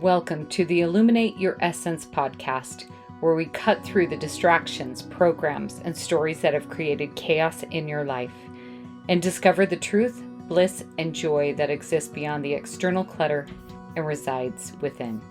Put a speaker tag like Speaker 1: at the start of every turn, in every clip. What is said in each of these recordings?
Speaker 1: Welcome to the Illuminate Your Essence Podcast, where we cut through the distractions, programs, and stories that have created chaos in your life and discover the truth, bliss, and joy that exists beyond the external clutter and resides within.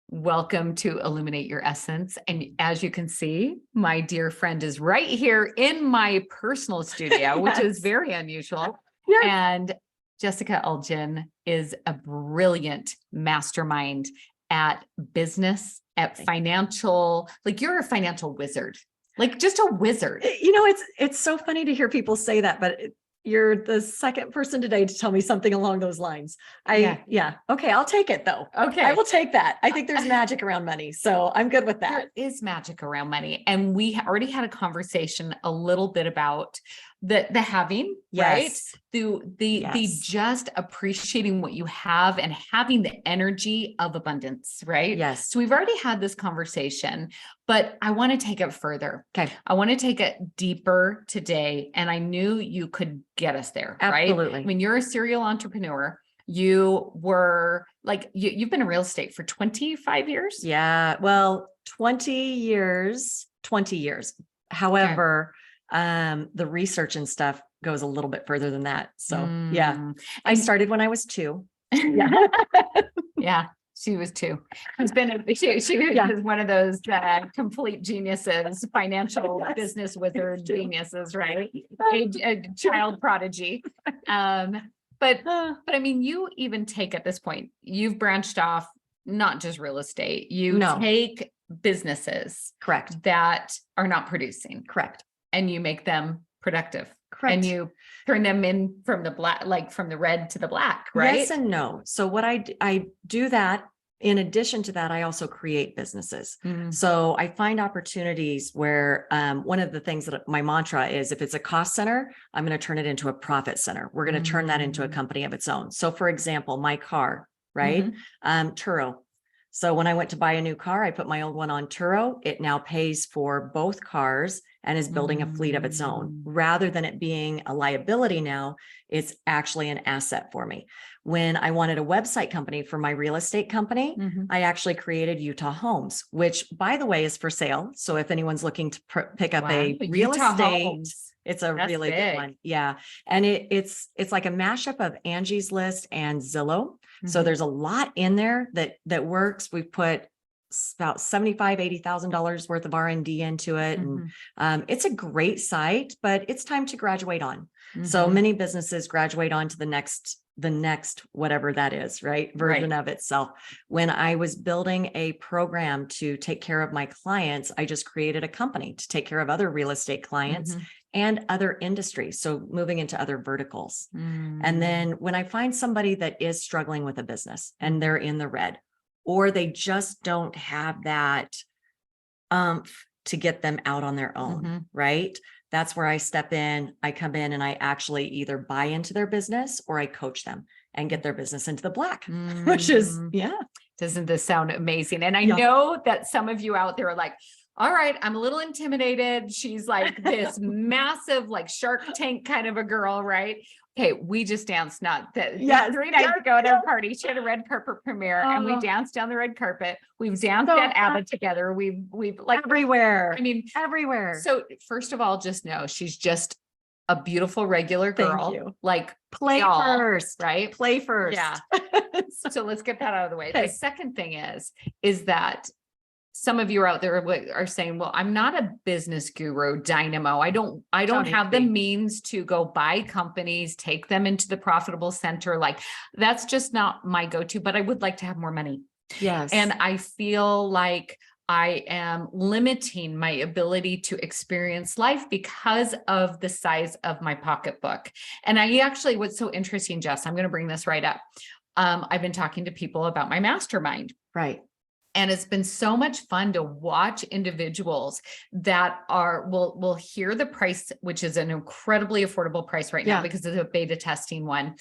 Speaker 1: Welcome to Illuminate Your Essence. And as you can see, my dear friend is right here in my personal studio, which is very unusual.
Speaker 2: Yes.
Speaker 1: And Jessica Elgin is a brilliant mastermind at business, at financial, like you're a financial wizard, like just a wizard.
Speaker 2: You know, it's so funny to hear people say that, but you're the second person today to tell me something along those lines. Yeah. Okay. I'll take it though.
Speaker 1: Okay.
Speaker 2: I will take that. I think there's magic around money. So I'm good with that.
Speaker 1: There is magic around money. And we already had a conversation a little bit about the having,
Speaker 2: Yes.
Speaker 1: right? The just appreciating what you have and having the energy of abundance, right?
Speaker 2: Yes.
Speaker 1: So we've already had this conversation, but I want to take it further.
Speaker 2: Okay.
Speaker 1: I want to take it deeper today. And I knew you could get us there,
Speaker 2: Absolutely.
Speaker 1: right? I mean, you're a serial entrepreneur. You were like, you've been in real estate for 25 years.
Speaker 2: Yeah. Well, 20 years. However, the research and stuff goes a little bit further than that. So yeah, I started when I was 2.
Speaker 1: Yeah. Yeah. She was 2. She was one of those complete geniuses, financial business wizard geniuses, right? A child prodigy. But I mean, you even take at this point, you've branched off, not just real estate. You take businesses,
Speaker 2: correct,
Speaker 1: that are not producing,
Speaker 2: correct,
Speaker 1: and you make them productive.
Speaker 2: Correct.
Speaker 1: And you turn them in from the black, like from the red to the black, right?
Speaker 2: Yes and no. So what I do that. In addition to that, I also create businesses.
Speaker 1: Mm-hmm.
Speaker 2: So I find opportunities where one of the things that my mantra is, if it's a cost center, I'm going to turn it into a profit center. We're going to turn that into a company of its own. So for example, my car, right? Turo. So when I went to buy a new car, I put my old one on Turo. It now pays for both cars and is building a fleet of its own. Rather than it being a liability now, it's actually an asset for me. When I wanted a website company for my real estate company, I actually created Utah Homes, which by the way is for sale. So if anyone's looking to pick up a real
Speaker 1: Utah
Speaker 2: estate,
Speaker 1: Homes.
Speaker 2: It's a
Speaker 1: That's
Speaker 2: really
Speaker 1: big.
Speaker 2: good one. Yeah. And it's like a mashup of Angie's List and Zillow. So there's a lot in there that works. We've put about $75,000, $80,000 worth of R&D into it. And it's a great site, but it's time to graduate on. So many businesses graduate on to the next whatever that is, right? Version of itself. When I was building a program to take care of my clients, I just created a company to take care of other real estate clients and other industries. So moving into other verticals. And then when I find somebody that is struggling with a business and they're in the red, or they just don't have that to get them out on their own, right? That's where I step in. I come in and I actually either buy into their business or I coach them and get their business into the black, which is,
Speaker 1: Doesn't this sound amazing? And I know that some of you out there are like, all right, I'm a little intimidated. She's like this massive, like Shark Tank kind of a girl, right? Okay, we just danced 3 nights ago at a party. She had a red carpet premiere and we danced down the red carpet. We've danced at ABBA together. We've like
Speaker 2: everywhere.
Speaker 1: I mean,
Speaker 2: everywhere.
Speaker 1: So first of all, just know she's just a beautiful, regular girl.
Speaker 2: Thank you.
Speaker 1: Like
Speaker 2: play first,
Speaker 1: right?
Speaker 2: Play first.
Speaker 1: Yeah. So let's get that out of the way.
Speaker 2: Okay.
Speaker 1: The second thing is that some of you out there are saying, well, I'm not a business guru, dynamo. I don't have the means to go buy companies, take them into the profitable center. Like that's just not my go-to, but I would like to have more money.
Speaker 2: Yes.
Speaker 1: And I feel like I am limiting my ability to experience life because of the size of my pocketbook. And what's so interesting, Jess, I'm going to bring this right up. I've been talking to people about my mastermind.
Speaker 2: Right.
Speaker 1: And it's been so much fun to watch individuals that will hear the price, which is an incredibly affordable price right now because of the beta testing one.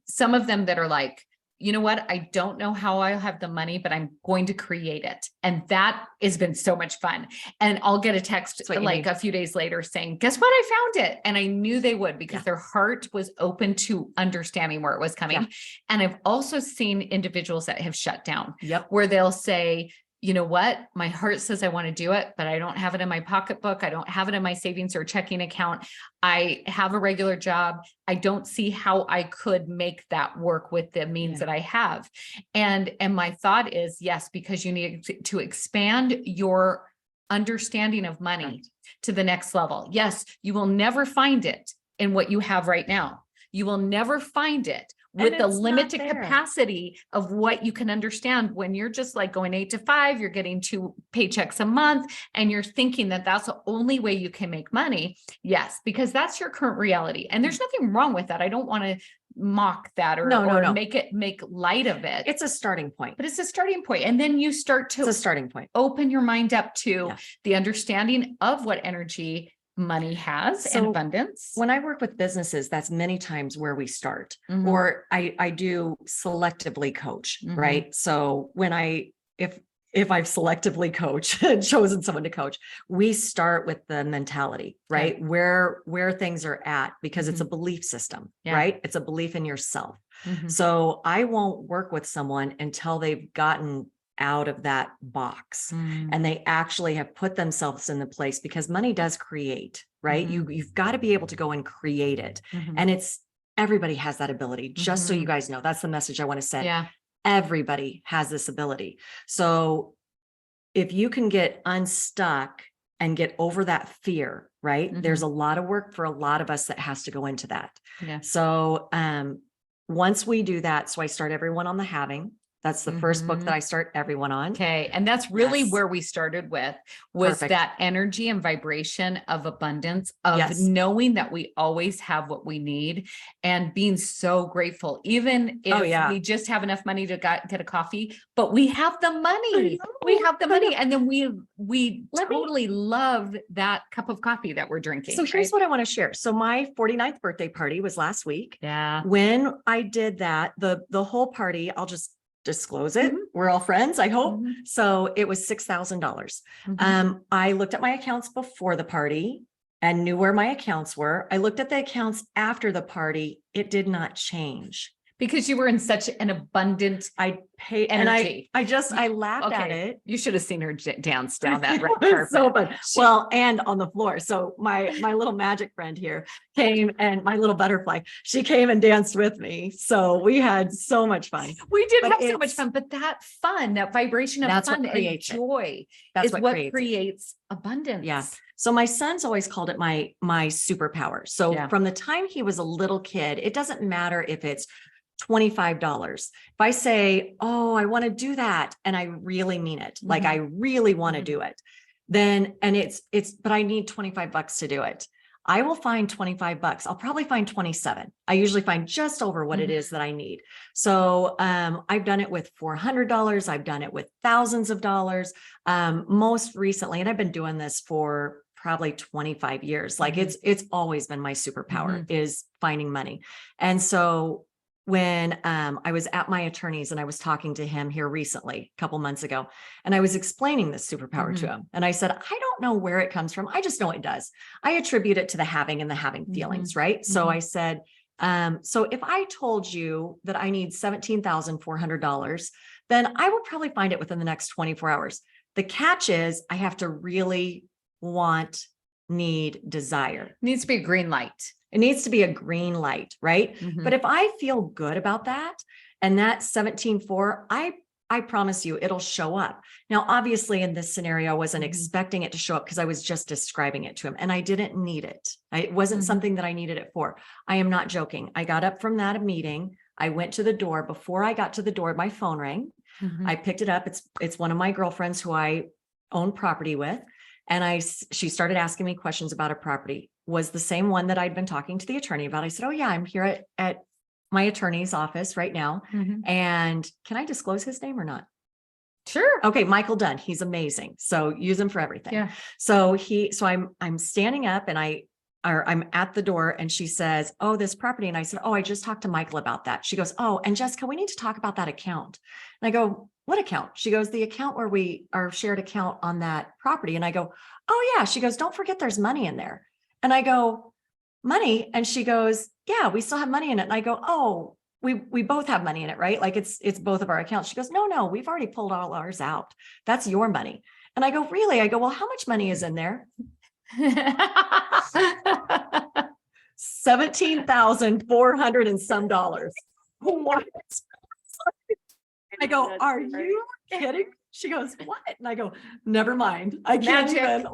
Speaker 1: Some of them that are like, you know what? I don't know how I'll have the money, but I'm going to create it. And that has been so much fun. And I'll get a text like a few days later saying, guess what? I found it. And I knew they would, because their heart was open to understanding where it was coming. Yeah. And I've also seen individuals that have shut down, where they'll say, you know what? My heart says I want to do it, but I don't have it in my pocketbook. I don't have it in my savings or checking account. I have a regular job. I don't see how I could make that work with the means that I have. And my thought is, yes, because you need to expand your understanding of money to the next level. Yes, you will never find it in what you have right now. You will never find it with the limited capacity of what you can understand when you're just like going 8 to 5, you're getting 2 paychecks a month, and you're thinking that that's the only way you can make money. Yes, because that's your current reality. And there's nothing wrong with that. I don't want to mock that or make light of it.
Speaker 2: It's a starting point.
Speaker 1: But it's a starting point. And then you start to
Speaker 2: it's a starting point.
Speaker 1: Open your mind up to the understanding of what energy money has and abundance.
Speaker 2: When I work with businesses, that's many times where we start, or I do selectively coach, right? So when if I've selectively coached and chosen someone to coach, we start with the mentality, right? Where things are at, because it's a belief system, right? It's a belief in yourself. So I won't work with someone until they've gotten out of that box and they actually have put themselves in the place, because money does create, right? You've got to be able to go and create it. And everybody has that ability, just so you guys know. That's the message I want to send. Everybody has this ability. So if you can get unstuck and get over that fear, right? There's a lot of work for a lot of us that has to go into that. So once we do that, so I start everyone on the having. That's the first book that I start everyone on.
Speaker 1: Okay. And that's really where we started with, was that energy and vibration of abundance, of knowing that we always have what we need, and being so grateful, even if we just have enough money to get a coffee, but we have the money. We have the money. And then we totally love that cup of coffee that we're drinking.
Speaker 2: So here's what I want to share. So my 49th birthday party was last week. When I did that, the whole party, I'll just disclose it. We're all friends, I hope. So it was $6,000. I looked at my accounts before the party and knew where my accounts were. I looked at the accounts after the party. It did not change.
Speaker 1: Because you were in such an abundant
Speaker 2: energy. And I laughed at it.
Speaker 1: You should have seen her dance down that red carpet.
Speaker 2: So fun. Well, and on the floor. So my little magic friend here came, and my little butterfly, she came and danced with me. So we had so much fun.
Speaker 1: We did have so much fun, but that fun, that vibration of fun and joy is what creates abundance.
Speaker 2: Yes. So my son's always called it my superpower. So from the time he was a little kid, it doesn't matter if it's $25. If I say, oh, I want to do that, and I really mean it, like I really want to do it, then, and but I need $25 to do it. I will find $25. I'll probably find 27. I usually find just over what it is that I need. So I've done it with $400. I've done it with thousands of dollars. Most recently, and I've been doing this for probably 25 years. Like it's always been my superpower is finding money. And so when I was at my attorney's and I was talking to him here recently, a couple months ago, and I was explaining this superpower to him. And I said, I don't know where it comes from. I just know it does. I attribute it to the having and the having feelings, right? So I said, so if I told you that I need $17,400, then I will probably find it within the next 24 hours. The catch is I have to really want, need, desire.
Speaker 1: It needs to be a green light.
Speaker 2: It needs to be a green light, right? But if I feel good about that, and that 17.4, I promise you it'll show up. Now, obviously in this scenario, I wasn't expecting it to show up because I was just describing it to him and I didn't need it. It wasn't something that I needed it for. I am not joking. I got up from that meeting. I went to the door. Before I got to the door, my phone rang. I picked it up. It's one of my girlfriends who I own property with. And she started asking me questions about a property. Was the same one that I'd been talking to the attorney about. I said, oh yeah, I'm here at my attorney's office right now. And can I disclose his name or not?
Speaker 1: Sure.
Speaker 2: Okay. Michael Dunn. He's amazing. So use him for everything. So I'm standing up and I I'm at the door and she says, oh, this property. And I said, oh, I just talked to Michael about that. She goes, oh, and Jessica, we need to talk about that account. And I go, what account? She goes, the account where our shared account on that property. And I go, oh yeah. She goes, don't forget there's money in there. And I go, money? And she goes, yeah, we still have money in it. And I go, oh, we both have money in it, right? Like it's both of our accounts. She goes, no, we've already pulled all ours out. That's your money. And I go, really? I go, well, how much money is in there? $17,400 and some dollars. What? I go, are you kidding? She goes, what? And I go, never mind. I can't even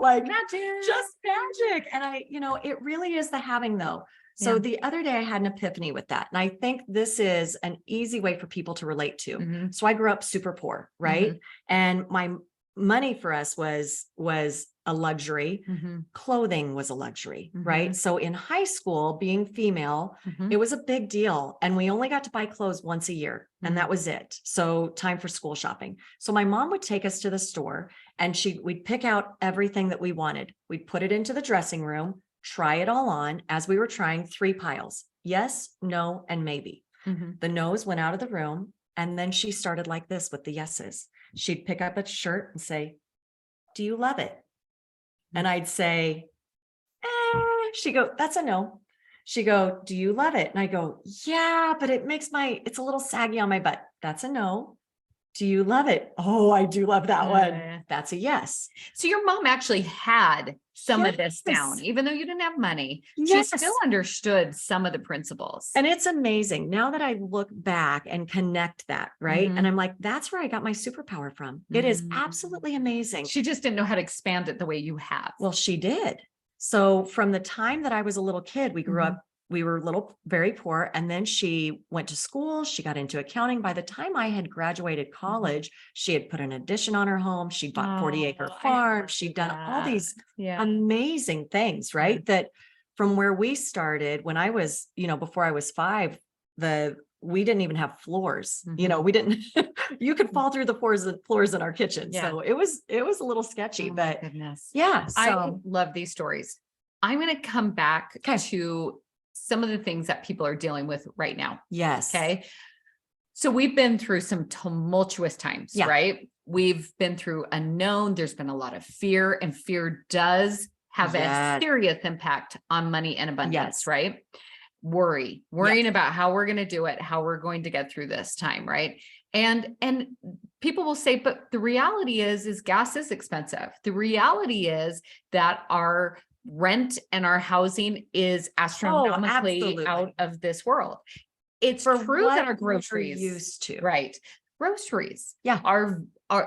Speaker 2: just magic. And it really is the having though. So the other day I had an epiphany with that. And I think this is an easy way for people to relate to.
Speaker 1: Mm-hmm.
Speaker 2: So I grew up super poor, right?
Speaker 1: Mm-hmm.
Speaker 2: And my money for us was a luxury.
Speaker 1: Mm-hmm.
Speaker 2: Clothing was a luxury,
Speaker 1: Mm-hmm.
Speaker 2: right? So in high school, being female,
Speaker 1: Mm-hmm.
Speaker 2: it was a big deal. And we only got to buy clothes once a year. And that was it. So time for school shopping. So my mom would take us to the store and we'd pick out everything that we wanted. We'd put it into the dressing room, try it all on. As we were trying, 3 piles. Yes, no, and maybe.
Speaker 1: Mm-hmm.
Speaker 2: The no's went out of the room. And then she started like this with the yeses. She'd pick up a shirt and say, do you love it? And I'd say, she'd go, that's a no. She'd go, do you love it? And I go, yeah, but it's a little saggy on my butt. That's a no. Do you love it? Oh, I do love that one. That's a yes.
Speaker 1: So your mom actually had some of this
Speaker 2: Yes.
Speaker 1: down, even though you didn't have money.
Speaker 2: Yes.
Speaker 1: She still understood some of the principles.
Speaker 2: And it's amazing now that I look back and connect that, right?
Speaker 1: Mhm.
Speaker 2: And I'm like, that's where I got my superpower from. It is
Speaker 1: Mhm.
Speaker 2: absolutely amazing.
Speaker 1: She just didn't know how to expand it the way you have.
Speaker 2: Well, she did. So from the time that I was a little kid, we grew
Speaker 1: Mhm.
Speaker 2: up, we were very poor. And then she went to school. She got into accounting. By the time I had graduated college, she had put an addition on her home. She bought 40-acre
Speaker 1: Oh, I
Speaker 2: farm.
Speaker 1: remember
Speaker 2: She'd done all
Speaker 1: that.
Speaker 2: these
Speaker 1: Yeah.
Speaker 2: amazing things, right? That from where we started when I was, before I was 5, we didn't even have floors.
Speaker 1: Mhm.
Speaker 2: We didn't, you could fall through the floors in our kitchen.
Speaker 1: Yeah.
Speaker 2: So it was a little sketchy,
Speaker 1: Oh my
Speaker 2: but
Speaker 1: goodness.
Speaker 2: yeah.
Speaker 1: I
Speaker 2: So
Speaker 1: love these stories. I'm going to come back
Speaker 2: Okay.
Speaker 1: to some of the things that people are dealing with right now.
Speaker 2: yes.
Speaker 1: Okay. So we've been through some tumultuous times,
Speaker 2: Yeah.
Speaker 1: right? We've been through unknown. There's been a lot of fear, and fear does have a
Speaker 2: Yes.
Speaker 1: serious impact on money and abundance,
Speaker 2: Yes.
Speaker 1: right? Worrying about how we're going to do it, how we're going to get through this time, right? And people will say, but the reality is gas is expensive. The reality is that our rent and our housing is astronomically
Speaker 2: absolutely.
Speaker 1: out of this world. It's
Speaker 2: For
Speaker 1: true
Speaker 2: what
Speaker 1: that our
Speaker 2: we're
Speaker 1: groceries
Speaker 2: used to.
Speaker 1: right. Groceries
Speaker 2: Yeah.
Speaker 1: are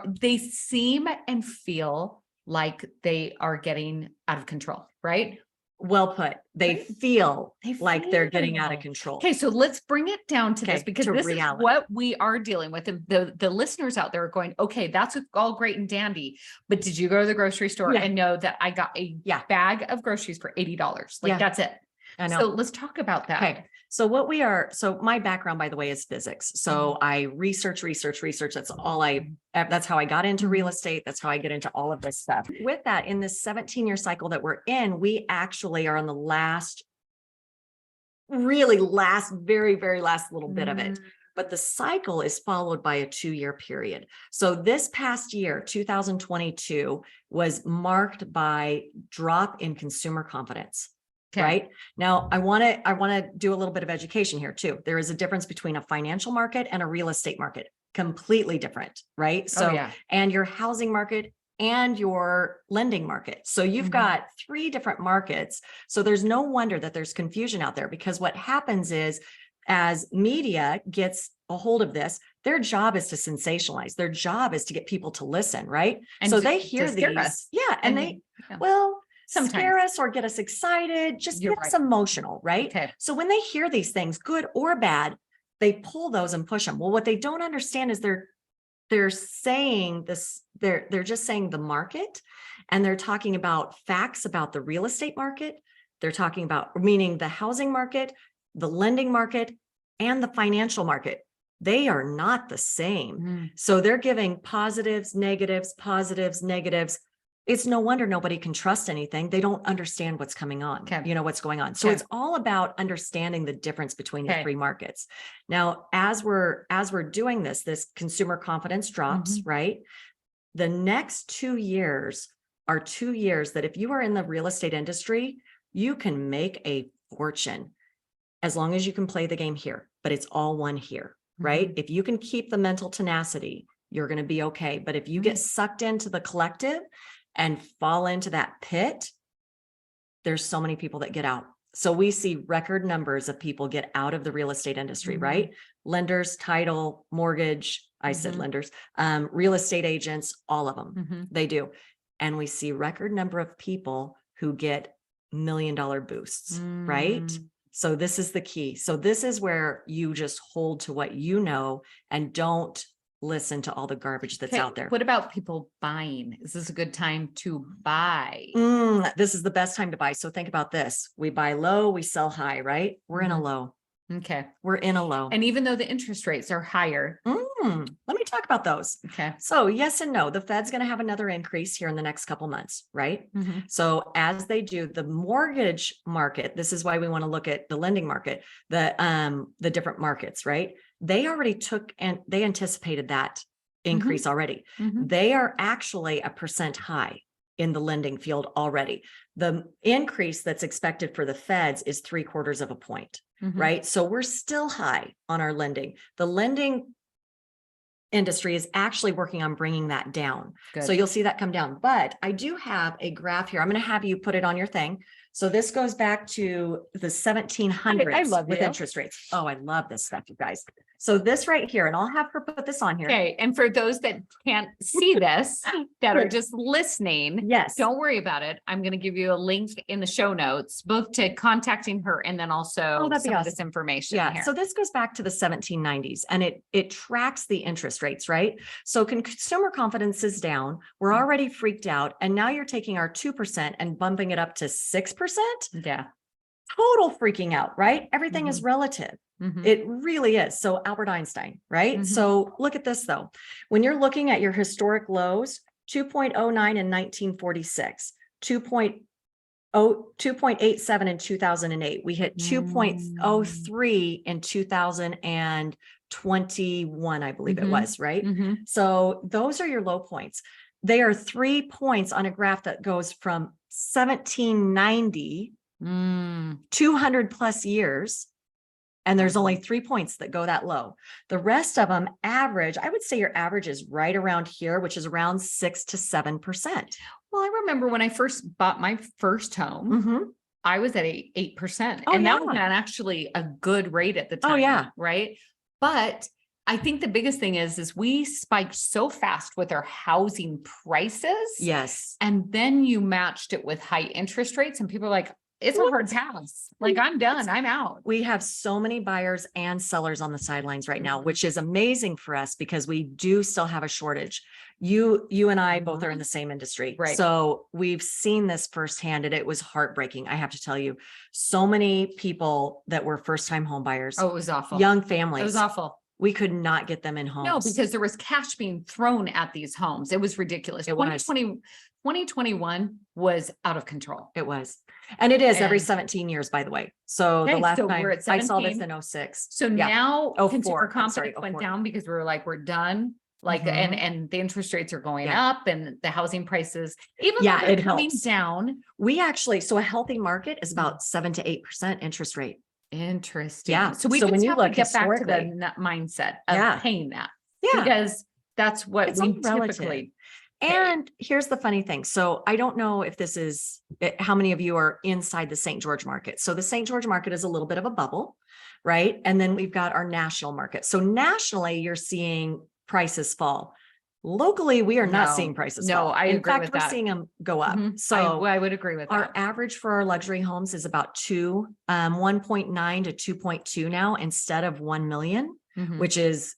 Speaker 1: they seem and feel like they are getting out of control, right?
Speaker 2: Well put. They
Speaker 1: Right.
Speaker 2: feel like they're getting out of
Speaker 1: feel.
Speaker 2: control.
Speaker 1: Okay, so let's bring it down to this
Speaker 2: Okay,
Speaker 1: because
Speaker 2: to
Speaker 1: this
Speaker 2: reality.
Speaker 1: is what we are dealing with. And the listeners out there are going, okay, that's all great and dandy. But did you go to the grocery store
Speaker 2: Yeah.
Speaker 1: and know that I got a bag of groceries for $80? Like
Speaker 2: Yeah.
Speaker 1: that's it.
Speaker 2: I know.
Speaker 1: So let's talk about that.
Speaker 2: Okay. So my background, by the way, is physics. So I research. That's how I got into real estate. That's how I get into all of this stuff. With that, in this 17-year cycle that we're in, we actually are on the very, very last little bit of it. But the cycle is followed by a 2-year period. So this past year, 2022, was marked by drop in consumer confidence.
Speaker 1: Okay.
Speaker 2: Right now, I want to do a little bit of education here too. There is a difference between a financial market and a real estate market, completely different, right? So, and your housing market and your lending market. So you've got 3 different markets. So there's no wonder that there's confusion out there, because what happens is, as media gets a hold of this, their job is to sensationalize. Their job is to get people to listen, right?
Speaker 1: And
Speaker 2: so
Speaker 1: to-
Speaker 2: they
Speaker 1: to
Speaker 2: hear
Speaker 1: scare
Speaker 2: these,
Speaker 1: us.
Speaker 2: and they
Speaker 1: Sometimes.
Speaker 2: scare us or get us excited, just
Speaker 1: You're
Speaker 2: get us
Speaker 1: right.
Speaker 2: emotional, right?
Speaker 1: Okay.
Speaker 2: So when they hear these things, good or bad, they pull those and push them. Well, what they don't understand is they're saying this, they're just saying the market, and they're talking about facts about the real estate market. They're talking about, meaning the housing market, the lending market, and the financial market. They are not the same. So they're giving positives, negatives, it's no wonder nobody can trust anything. They don't understand what's coming on,
Speaker 1: Okay.
Speaker 2: what's going on. So
Speaker 1: Okay.
Speaker 2: it's all about understanding the difference between the
Speaker 1: Okay.
Speaker 2: three markets. Now, as we're doing this consumer confidence drops, right? The next 2 years are 2 years that if you are in the real estate industry, you can make a fortune as long as you can play the game here, but it's all one here, right? If you can keep the mental tenacity, you're going to be okay. But if you get sucked into the collective and fall into that pit, there's so many people that get out. So we see record numbers of people get out of the real estate industry, right? Lenders, title, mortgage, I said lenders, real estate agents, all of them, they do. And we see record number of people who get $1 million boosts, right? So this is the key. So this is where you just hold to what you know and don't listen to all the garbage that's out there.
Speaker 1: What about people buying? Is this a good time to buy?
Speaker 2: This is the best time to buy. So think about this. We buy low, we sell high, right? We're in a low.
Speaker 1: Okay.
Speaker 2: We're in a low.
Speaker 1: And even though the interest rates are higher.
Speaker 2: Let me talk about those.
Speaker 1: Okay.
Speaker 2: So yes and no, the Fed's going to have another increase here in the next couple months, right? So as they do the mortgage market, this is why we want to look at the lending market, the different markets, right? They already took and they anticipated that increase already. They are actually a percent high in the lending field already. The increase that's expected for the Feds is 3/4 of a point, right? So we're still high on our lending. The lending industry is actually working on bringing that down.
Speaker 1: Good.
Speaker 2: So you'll see that come down. But I do have a graph here. I'm going to have you put it on your thing. So this goes back to the 1700s
Speaker 1: I love
Speaker 2: with
Speaker 1: you.
Speaker 2: interest rates. Oh, I love this stuff, you guys. So this right here, and I'll have her put this on here.
Speaker 1: Okay. And for those that can't see this, that are just listening,
Speaker 2: Yes.
Speaker 1: don't worry about it. I'm going to give you a link in the show notes, both to contacting her and then also
Speaker 2: that'd be
Speaker 1: some of
Speaker 2: awesome.
Speaker 1: this information
Speaker 2: Yeah.
Speaker 1: here.
Speaker 2: So this goes back to the 1790s and it tracks the interest rates, right? So consumer confidence is down. We're already freaked out. And now you're taking our 2% and bumping it up to 6%.
Speaker 1: Yeah.
Speaker 2: Total freaking out, right? Everything is relative. It really is. So Albert Einstein, right? So look at this though. When you're looking at your historic lows, 2.09 in 1946, 2.87 in 2008. We hit 2.03 in 2021, I believe it was, right? So those are your low points. They are 3 points on a graph that goes from 1790, 200 plus years. And there's only 3 points that go that low. The rest of them average, I would say your average is right around here, which is around 6 to 7%.
Speaker 1: Well, I remember when I first bought my first home, I was at 8%.
Speaker 2: Oh,
Speaker 1: and that
Speaker 2: yeah.
Speaker 1: was actually a good rate at the time.
Speaker 2: Oh, yeah.
Speaker 1: Right. But I think the biggest thing is we spiked so fast with our housing prices.
Speaker 2: Yes.
Speaker 1: And then you matched it with high interest rates and people are like, it's a hard pass. Like I'm done. I'm out.
Speaker 2: We have so many buyers and sellers on the sidelines right now, which is amazing for us because we do still have a shortage. You and I both are in the same industry.
Speaker 1: Right.
Speaker 2: So we've seen this firsthand and it was heartbreaking. I have to tell you, so many people that were first-time home buyers.
Speaker 1: Oh, it was awful.
Speaker 2: Young families.
Speaker 1: It was awful.
Speaker 2: We could not get them in homes.
Speaker 1: No, because there was cash being thrown at these homes. It was ridiculous.
Speaker 2: It was.
Speaker 1: 2021 was out of control.
Speaker 2: It was. And it is every
Speaker 1: And-
Speaker 2: 17 years, by the way. So the
Speaker 1: Okay,
Speaker 2: last
Speaker 1: so
Speaker 2: time
Speaker 1: we're at
Speaker 2: I saw this
Speaker 1: 17.
Speaker 2: in 06.
Speaker 1: So
Speaker 2: Yeah.
Speaker 1: now
Speaker 2: 04,
Speaker 1: consumer
Speaker 2: I'm sorry,
Speaker 1: confidence went
Speaker 2: 04.
Speaker 1: down because we were like, we're done. Like, and the interest rates are going
Speaker 2: Yeah.
Speaker 1: up and the housing prices, even
Speaker 2: Yeah,
Speaker 1: though they're
Speaker 2: it
Speaker 1: coming
Speaker 2: helps.
Speaker 1: down.
Speaker 2: We actually, so a healthy market is about 7 to 8% interest rate.
Speaker 1: Interesting.
Speaker 2: Yeah.
Speaker 1: So we
Speaker 2: So
Speaker 1: just
Speaker 2: when you
Speaker 1: have to
Speaker 2: look
Speaker 1: get back to the
Speaker 2: historically-
Speaker 1: mindset of
Speaker 2: Yeah.
Speaker 1: paying that.
Speaker 2: Yeah.
Speaker 1: Because that's what
Speaker 2: It's
Speaker 1: we
Speaker 2: all relative.
Speaker 1: typically.
Speaker 2: And here's the funny thing. So I don't know if this is how many of you are inside the St. George market. So the St. George market is a little bit of a bubble, right? And then we've got our national market. So nationally, you're seeing prices fall. Locally, we are not
Speaker 1: No.
Speaker 2: seeing prices
Speaker 1: No,
Speaker 2: fall.
Speaker 1: I
Speaker 2: In
Speaker 1: agree
Speaker 2: fact,
Speaker 1: with
Speaker 2: we're
Speaker 1: that.
Speaker 2: seeing them go up.
Speaker 1: So I would agree with
Speaker 2: our
Speaker 1: that.
Speaker 2: average for our luxury homes is about 1.9 to 2.2 now instead of 1 million,
Speaker 1: Mhm.
Speaker 2: which is,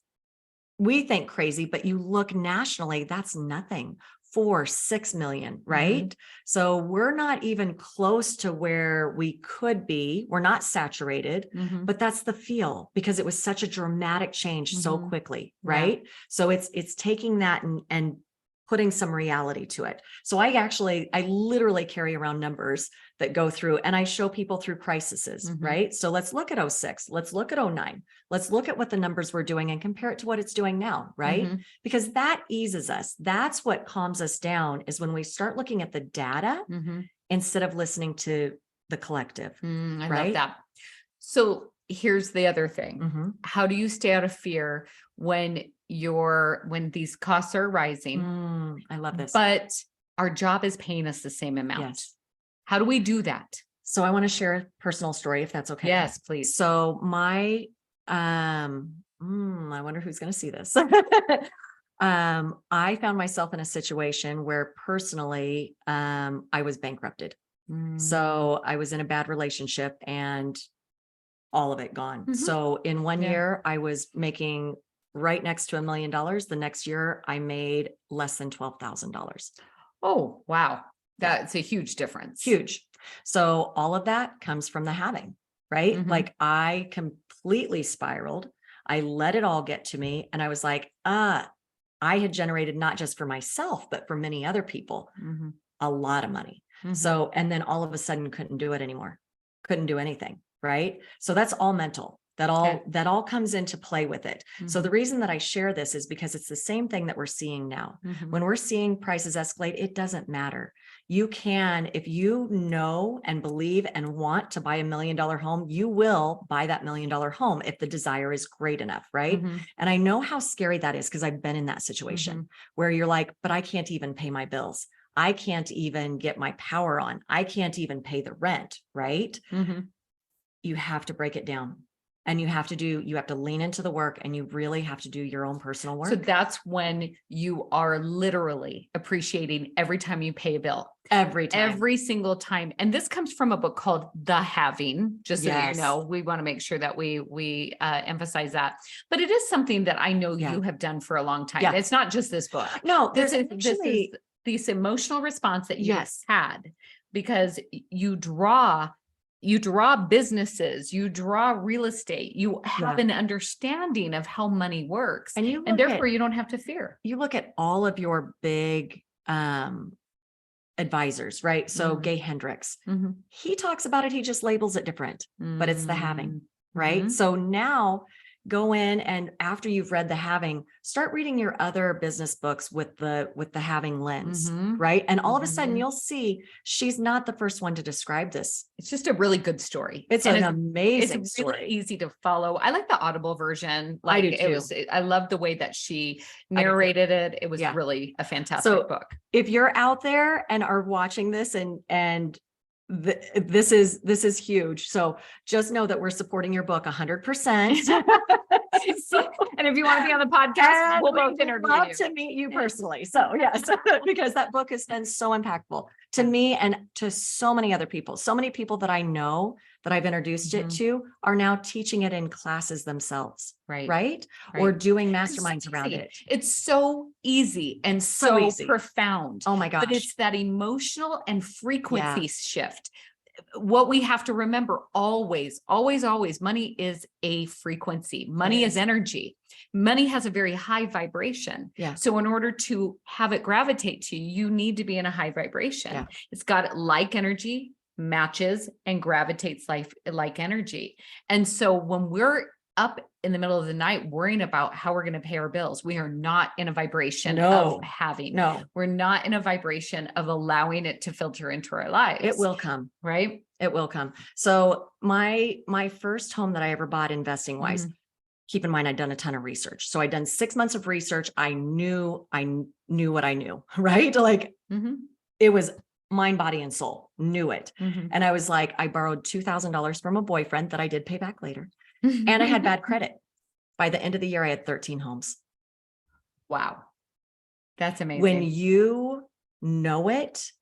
Speaker 2: we think crazy, but you look nationally, that's nothing. 4-6 million, right? So we're not even close to where we could be. We're not saturated,
Speaker 1: Mhm.
Speaker 2: but that's the feel because it was such a dramatic change so
Speaker 1: Mhm.
Speaker 2: quickly,
Speaker 1: Yeah.
Speaker 2: right? So it's taking that and putting some reality to it. So I literally carry around numbers that go through, and I show people through crises, right? So let's look at 06, let's look at 09, let's look at what the numbers were doing and compare it to what it's doing now, right? Because that eases us. That's what calms us down, is when we start looking at the data instead of listening to the collective.
Speaker 1: I
Speaker 2: right?
Speaker 1: love that. So here's the other thing. How do you stay out of fear when these costs are rising?
Speaker 2: I love this.
Speaker 1: But our job is paying us the same amount.
Speaker 2: Yes.
Speaker 1: How do we do that?
Speaker 2: So I want to share a personal story, if that's okay.
Speaker 1: Yes, please.
Speaker 2: So my, I wonder who's going to see this. I found myself in a situation where personally, I was bankrupted. So I was in a bad relationship and all of it gone. So in 1 year, I was making right next to $1 million. The next year I made less than $12,000.
Speaker 1: Oh, wow. That's a huge difference.
Speaker 2: Huge. So all of that comes from the having, right? Like I completely spiraled. I let it all get to me. And I was like, I had generated not just for myself, but for many other people, a lot of money. So, and then all of a sudden couldn't do it anymore. Couldn't do anything. Right. So that's all mental. That all comes into play with it. So the reason that I share this is because it's the same thing that we're seeing now. When we're seeing prices escalate, it doesn't matter. You can, if you know and believe and want to buy $1 million home, you will buy that $1 million home if the desire is great enough. Right. And I know how scary that is because I've been in that situation where you're like, but I can't even pay my bills. I can't even get my power on. I can't even pay the rent. Right. You have to break it down. And you have to lean into the work, and you really have to do your own personal work.
Speaker 1: So that's when you are literally appreciating every time you pay a bill.
Speaker 2: Every time.
Speaker 1: Every single time. And this comes from a book called The Having, just so you know, we want to make sure that we emphasize that. But it is something that I know you have done for a long time. It's not just this book.
Speaker 2: No,
Speaker 1: this is this emotional response that you've had, because you draw businesses, you draw real estate, you have an understanding of how money works, and therefore you don't have to fear.
Speaker 2: You look at all of your big advisors, right? So Gay Hendricks, he talks about it. He just labels it different, but it's the having, right? So now go in, and after you've read the having, start reading your other business books with the having lens, right? And all of a sudden you'll see she's not the first one to describe this.
Speaker 1: It's just a really good story.
Speaker 2: It's an amazing story.
Speaker 1: Really easy to follow. I like the Audible version.
Speaker 2: I do too.
Speaker 1: I love the way that she narrated it. It was really a fantastic book.
Speaker 2: If you're out there and are watching this and this is huge. So just know that we're supporting your book 100%.
Speaker 1: And if you want to be on the podcast, we'll both interview you.
Speaker 2: To meet you personally. So yes, because that book has been so impactful to me and to so many other people. So many people that I know that I've introduced it to are now teaching it in classes themselves. Right. Or doing masterminds around it.
Speaker 1: It's so easy and so profound.
Speaker 2: Oh my gosh.
Speaker 1: But it's that emotional and frequency shift. What we have to remember always, money is a frequency. Money is energy. Money has a very high vibration. So in order to have it gravitate to you, you need to be in a high vibration. It's got like energy, matches, and gravitates like energy. And so when we're up in the middle of the night worrying about how we're going to pay our bills, we are not in a vibration of having. We're not in a vibration of allowing it to filter into our lives.
Speaker 2: It will come.
Speaker 1: Right?
Speaker 2: It will come. So my first home that I ever bought investing wise, keep in mind, I'd done a ton of research. So I'd done 6 months of research. I knew what I knew, right? Like it was mind, body, and soul, knew it. And I was like, I borrowed $2,000 from a boyfriend that I did pay back later. And I had bad credit. By the end of the year, I had 13 homes.
Speaker 1: Wow. That's amazing.
Speaker 2: When you know it,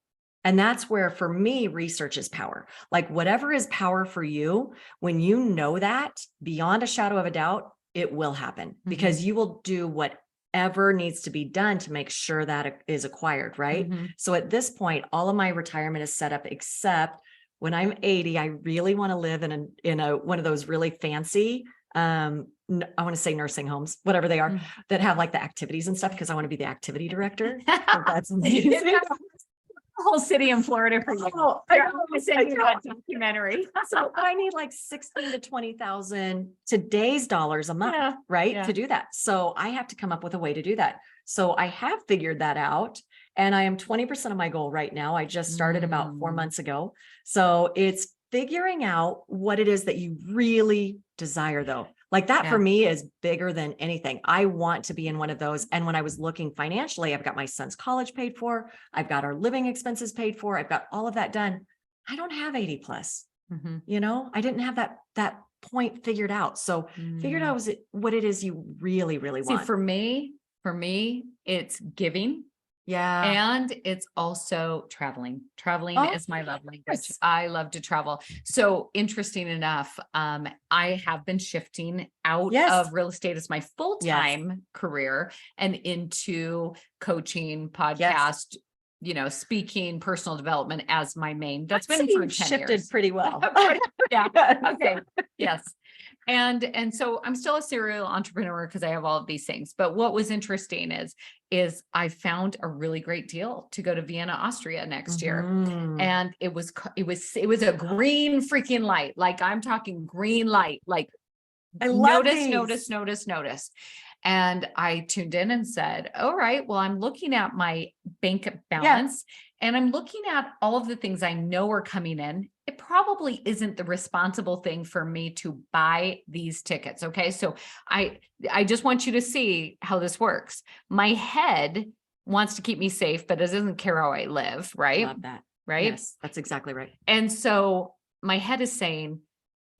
Speaker 2: and that's where, for me, research is power. Like whatever is power for you, when you know that beyond a shadow of a doubt, it will happen because you will do whatever needs to be done to make sure that is acquired. Right. So at this point, all of my retirement is set up, except when I'm 80, I really want to live in one of those really fancy I want to say nursing homes, whatever they are,
Speaker 1: Mm.
Speaker 2: that have like the activities and stuff, because I want to be the activity director. That's amazing.
Speaker 1: Whole city in Florida for you.
Speaker 2: Oh,
Speaker 1: Yeah, I sent you that documentary.
Speaker 2: So I need like 16 to 20,000 today's dollars a month,
Speaker 1: Yeah,
Speaker 2: right?
Speaker 1: yeah.
Speaker 2: To do that. So I have to come up with a way to do that. So I have figured that out, and I am 20% of my goal right now. I just started about 4 months ago. So it's figuring out what it is that you really desire, though. Like that for me is bigger than anything. I want to be in one of those. And when I was looking financially, I've got my son's college paid for. I've got our living expenses paid for. I've got all of that done. I don't have 80 plus, you know, I didn't have that point figured out. So figured out what it is you really, really want.
Speaker 1: See, for me, it's giving.
Speaker 2: Yeah.
Speaker 1: And it's also traveling. Traveling is my love language.
Speaker 2: Yes.
Speaker 1: I love to travel. So interesting enough, I have been shifting out of real estate as my full-time career and into coaching, podcast, you know, speaking, personal development as my main. That's been for 10
Speaker 2: shifted
Speaker 1: years.
Speaker 2: pretty well.
Speaker 1: Yeah. Okay. Yes. And so I'm still a serial entrepreneur because I have all of these things. But what was interesting is I found a really great deal to go to Vienna, Austria next year. And it was a green freaking light. Like I'm talking green light, like
Speaker 2: I love
Speaker 1: notice. And I tuned in and said, all right, well, I'm looking at my bank balance and I'm looking at all of the things I know are coming in. It probably isn't the responsible thing for me to buy these tickets. Okay. So I just want you to see how this works. My head wants to keep me safe, but it doesn't care how I live. Right.
Speaker 2: Love that.
Speaker 1: Right.
Speaker 2: Yes, that's exactly right.
Speaker 1: And so my head is saying,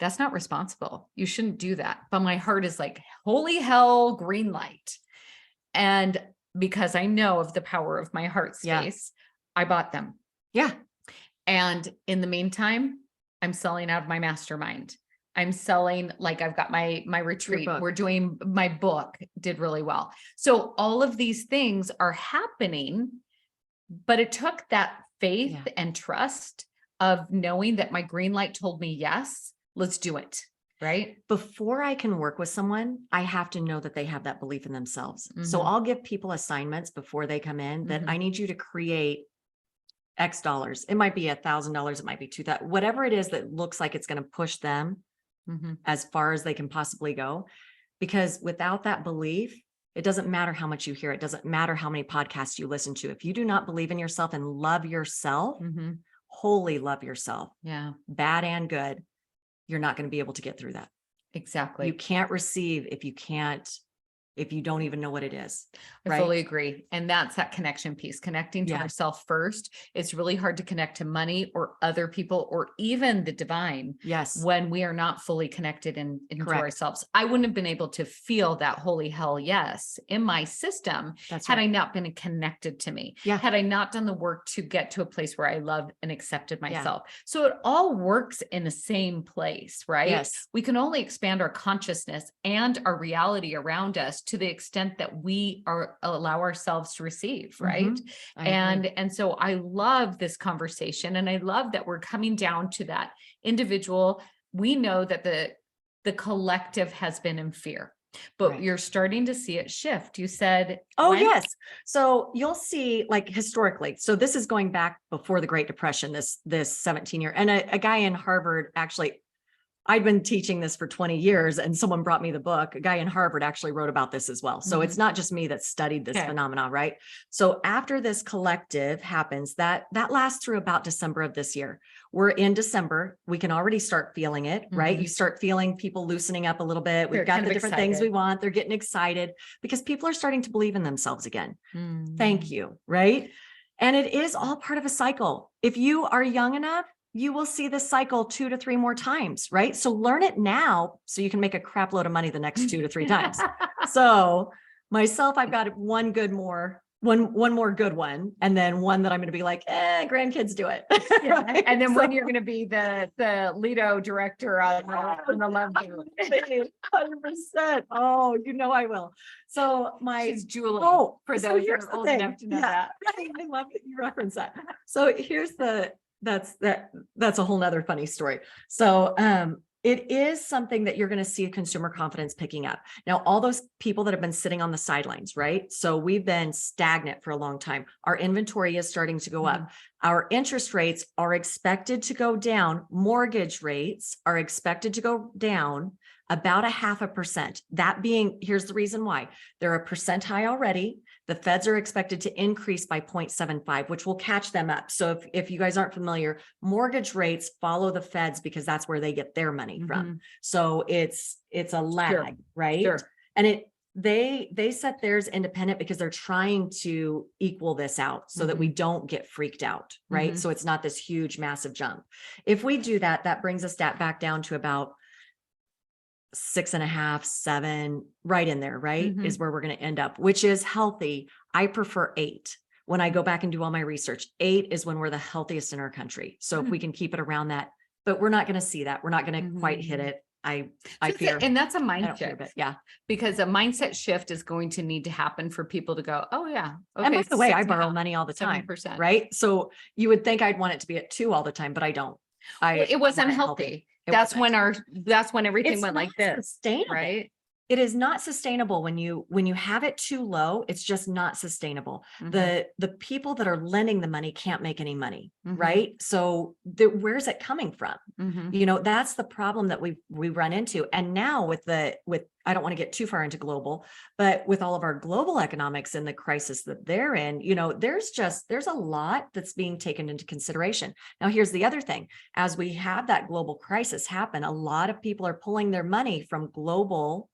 Speaker 1: that's not responsible. You shouldn't do that. But my heart is like, holy hell, green light. And because I know of the power of my heart space, I bought them.
Speaker 2: Yeah.
Speaker 1: And in the meantime, I'm selling out of my mastermind. I'm selling, like I've got my retreat. We're doing my book, did really well. So all of these things are happening, but it took that faith and trust of knowing that my green light told me, yes, let's do it. Right.
Speaker 2: Before I can work with someone, I have to know that they have that belief in themselves. So I'll give people assignments before they come in that I need you to create X dollars. It might be $1,000. It might be $2,000, whatever it is that looks like it's going to push them as far as they can possibly go. Because without that belief, it doesn't matter how much you hear. It doesn't matter how many podcasts you listen to. If you do not believe in yourself and love yourself, wholly love yourself, bad and good, you're not going to be able to get through that.
Speaker 1: Exactly.
Speaker 2: You can't receive if you don't even know what it is.
Speaker 1: I fully agree. And that's that connection piece, connecting to ourselves first. It's really hard to connect to money or other people or even the divine.
Speaker 2: Yes.
Speaker 1: When we are not fully connected into ourselves. I wouldn't have been able to feel that holy hell yes in my system had I not been connected to me. Had I not done the work to get to a place where I loved and accepted myself. So it all works in the same place, right? Yes. We can only expand our consciousness and our reality around us to the extent that we allow ourselves to receive. Right. And so I love this conversation, and I love that we're coming down to that individual. We know that the collective has been in fear, but you're starting to see it shift. You said,
Speaker 2: yes. So you'll see, like, historically, so this is going back before the Great Depression, this 17-year, and a guy in Harvard, actually, I'd been teaching this for 20 years and someone brought me the book. A guy in Harvard actually wrote about this as well. So it's not just me that studied this phenomenon, right? So after this collective happens, that lasts through about December of this year. We're in December. We can already start feeling it, right? You start feeling people loosening up a little bit. We've got the different things we want. They're getting excited because people are starting to believe in themselves again. Thank you, right? And it is all part of a cycle. If you are young enough, you will see this cycle 2 to 3 more times, right? So learn it now so you can make a crap load of money the next 2 to 3 times. So myself, I've got one more good one, and then one that I'm going to be like, grandkids do it.
Speaker 1: Right? And then when you're going to be the Lido director on the love group.
Speaker 2: 100%. Oh, you know I will. So
Speaker 1: She's Julie.
Speaker 2: For those who are old enough to know that. I love that you reference that. So here's that's a whole nother funny story. So It is something that you're going to see consumer confidence picking up. Now, all those people that have been sitting on the sidelines, right? So we've been stagnant for a long time. Our inventory is starting to go up. Our interest rates are expected to go down. Mortgage rates are expected to go down about 0.5%. That being, here's the reason why. They're 1% high already. The feds are expected to increase by 0.75, which will catch them up. So if you guys aren't familiar, mortgage rates follow the feds because that's where they get their money from. So it's a lag, right?
Speaker 1: Sure.
Speaker 2: And they set theirs independent because they're trying to equal this out so that we don't get freaked out, right? So it's not this huge, massive jump. If we do that, that brings us back down to about 6.5, 7, right in there, right? Is where we're going to end up, which is healthy. I prefer 8. When I go back and do all my research, 8 is when we're the healthiest in our country. So if we can keep it around that, but we're not going to see that. We're not going to quite hit it. I fear.
Speaker 1: And that's a
Speaker 2: I don't
Speaker 1: mindset
Speaker 2: fear, but yeah.
Speaker 1: because a mindset shift is going to need to happen for people to go, oh yeah. Okay,
Speaker 2: And by the way, I
Speaker 1: 6.5,
Speaker 2: borrow money all the time,
Speaker 1: 7%.
Speaker 2: right? So you would think I'd want it to be at 2 all the time, but I don't.
Speaker 1: It was
Speaker 2: want it
Speaker 1: unhealthy.
Speaker 2: It
Speaker 1: That's
Speaker 2: wasn't.
Speaker 1: when everything
Speaker 2: It's
Speaker 1: went like
Speaker 2: not
Speaker 1: this,
Speaker 2: sustainable.
Speaker 1: right?
Speaker 2: It is not sustainable when you have it too low. It's just not sustainable. The people that are lending the money can't make any money, right? So where's it coming from? You know, that's the problem that we run into. And now with I don't want to get too far into global, but with all of our global economics and the crisis that they're in, you know, there's a lot that's being taken into consideration. Now, here's the other thing. As we have that global crisis happen, a lot of people are pulling their money from global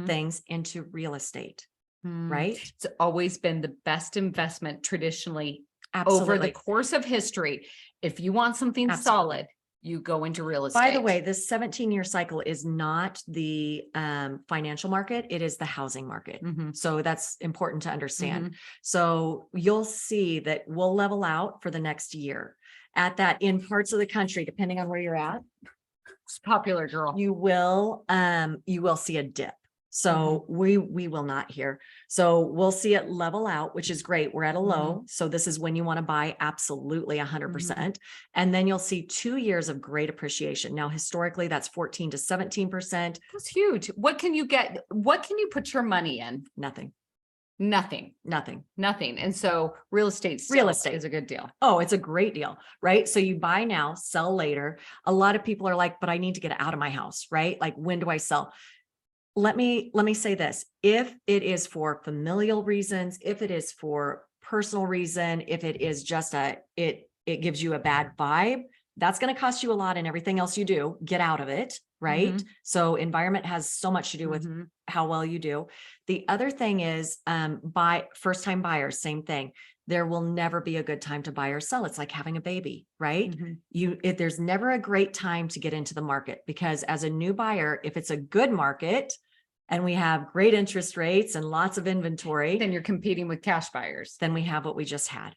Speaker 2: things into real estate, right?
Speaker 1: It's always been the best investment traditionally
Speaker 2: Absolutely.
Speaker 1: over the course of history. If you want something solid, you go into real estate.
Speaker 2: By the way, this 17-year cycle is not the financial market. It is the housing market. So that's important to understand. So you'll see that we'll level out for the next year at that in parts of the country, depending on where you're at.
Speaker 1: It's popular, girl.
Speaker 2: You will see a dip. So we will not here. So we'll see it level out, which is great. We're at a low. So this is when you want to buy absolutely 100%. And then you'll see 2 years of great appreciation. Now, historically, that's 14 to 17%.
Speaker 1: That's huge. What can you get? What can you put your money in?
Speaker 2: Nothing.
Speaker 1: And so real estate is a good deal.
Speaker 2: Oh, it's a great deal, right? So you buy now, sell later. A lot of people are like, but I need to get out of my house, right? Like, when do I sell? Let me say this. If it is for familial reasons, if it is for personal reason, if it is just it gives you a bad vibe, that's going to cost you a lot in everything else you do. Get out of it, right? So environment has so much to do with how well you do. The other thing is first-time buyers, same thing. There will never be a good time to buy or sell. It's like having a baby, right? There's never a great time to get into the market, because as a new buyer, if it's a good market and we have great interest rates and lots of inventory,
Speaker 1: then you're competing with cash buyers.
Speaker 2: Then we have what we just had,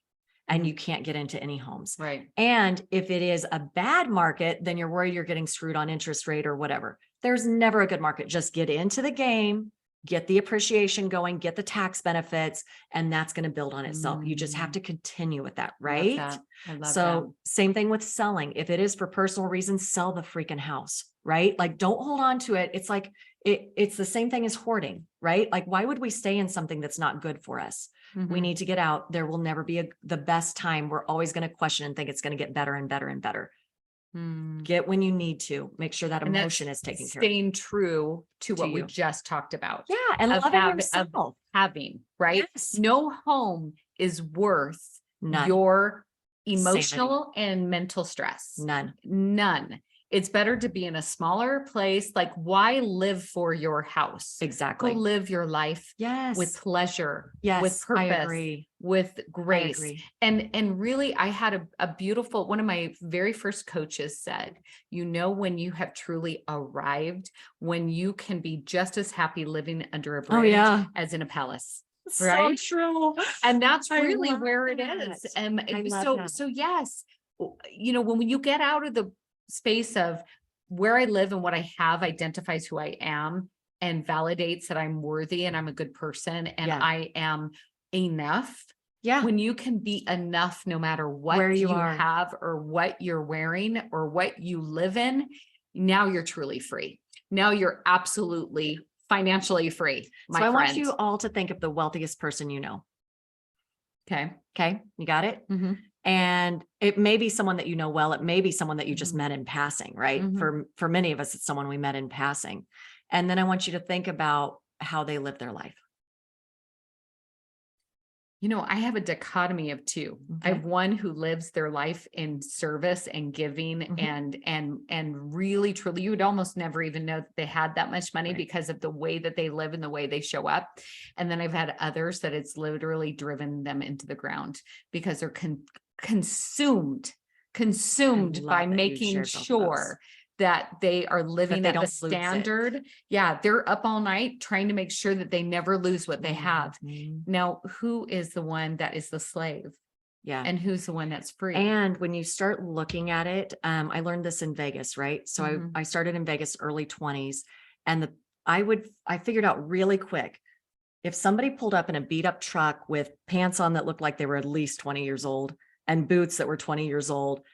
Speaker 2: and you can't get into any homes.
Speaker 1: Right.
Speaker 2: And if it is a bad market, then you're worried you're getting screwed on interest rate or whatever. There's never a good market. Just get into the game, get the appreciation going, get the tax benefits, and that's going to build on itself. You just have to continue with that, right?
Speaker 1: I love
Speaker 2: So same thing with selling. If it is for personal reasons, sell the freaking house, right? Like, don't hold on to it. It's like, it's the same thing as hoarding, right? Like, why would we stay in something that's not good for us? We need to get out. There will never be the best time. We're always going to question and think it's going to get better and better and better. Get when you need to. Make sure that emotion is taken care of.
Speaker 1: Staying true to what we just talked about.
Speaker 2: Yeah. And loving yourself.
Speaker 1: Of having, right?
Speaker 2: Yes.
Speaker 1: No home is worth your emotional and mental stress. None. It's better to be in a smaller place. Like, why live for your house?
Speaker 2: Exactly.
Speaker 1: Go live your life with pleasure, with purpose,
Speaker 2: I agree.
Speaker 1: With grace.
Speaker 2: I agree.
Speaker 1: And really, I had a beautiful, one of my very first coaches said, you know, when you have truly arrived, when you can be just as happy living under a bridge as in a palace. Right?
Speaker 2: So true.
Speaker 1: And that's really where it is. And so yes, you know, when you get out of the space of where I live and what I have identifies who I am and validates that I'm worthy and I'm a good person and I am enough. Yeah. When you can be enough, no matter what you have or what you're wearing or what you live in, now you're truly free. Now you're absolutely financially free, my
Speaker 2: So I want
Speaker 1: friend.
Speaker 2: you all to think of the wealthiest person you know.
Speaker 1: Okay.
Speaker 2: Okay. You got it?
Speaker 1: Mm-hmm.
Speaker 2: And it may be someone that you know well. It may be someone that you just
Speaker 1: Mhm.
Speaker 2: met in passing, right?
Speaker 1: Mhm.
Speaker 2: For many of us, it's someone we met in passing. And then I want you to think about how they live their life.
Speaker 1: You know, I have a dichotomy of two. I
Speaker 2: Okay.
Speaker 1: have one who lives their life in service and giving
Speaker 2: Mhm.
Speaker 1: and really truly, you would almost never even know that they had that much money
Speaker 2: Right.
Speaker 1: because of the way that they live and the way they show up. And then I've had others that it's literally driven them into the ground because they're consumed by
Speaker 2: love that you
Speaker 1: making
Speaker 2: shared both of those.
Speaker 1: sure that they are living
Speaker 2: they
Speaker 1: at the
Speaker 2: don't lose it.
Speaker 1: standard. Yeah, they're up all night trying to make sure that they never lose what they have.
Speaker 2: Mhm.
Speaker 1: Now, who is the one that is the slave
Speaker 2: Yeah.
Speaker 1: and who's the one that's free?
Speaker 2: And when you start looking at it, I learned this in Vegas, right? So
Speaker 1: Mhm.
Speaker 2: I started in Vegas early 20s, and I figured out really quick, if somebody pulled up in a beat up truck with pants on that looked like they were at least 20 years old and boots that were 20 years old,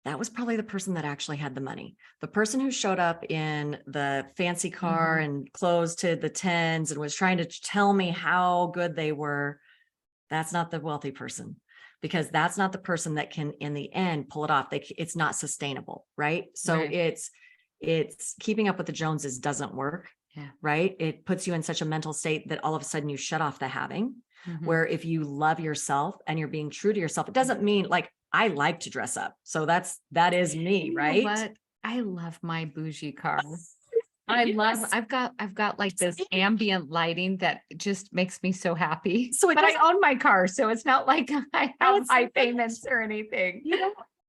Speaker 2: that was probably the person that actually had the money. The person who showed up in the fancy car and clothes to the tens and was trying to tell me how good they were, that's not the wealthy person, because that's not the person that can, in the end, pull it off. It's not sustainable, right? So
Speaker 1: Right.
Speaker 2: it's keeping up with the Joneses doesn't work.
Speaker 1: Yeah.
Speaker 2: Right. It puts you in such a mental state that all of a sudden you shut off the having,
Speaker 1: Mhm.
Speaker 2: where if you love yourself and you're being true to yourself, it doesn't mean like, I like to dress up. So that is me,
Speaker 1: You know
Speaker 2: right?
Speaker 1: what? I love my bougie car. I've got like this ambient lighting that just makes me so happy.
Speaker 2: So it
Speaker 1: But I
Speaker 2: doesn't-
Speaker 1: own my car, so it's not like I have
Speaker 2: it's-
Speaker 1: high payments or anything.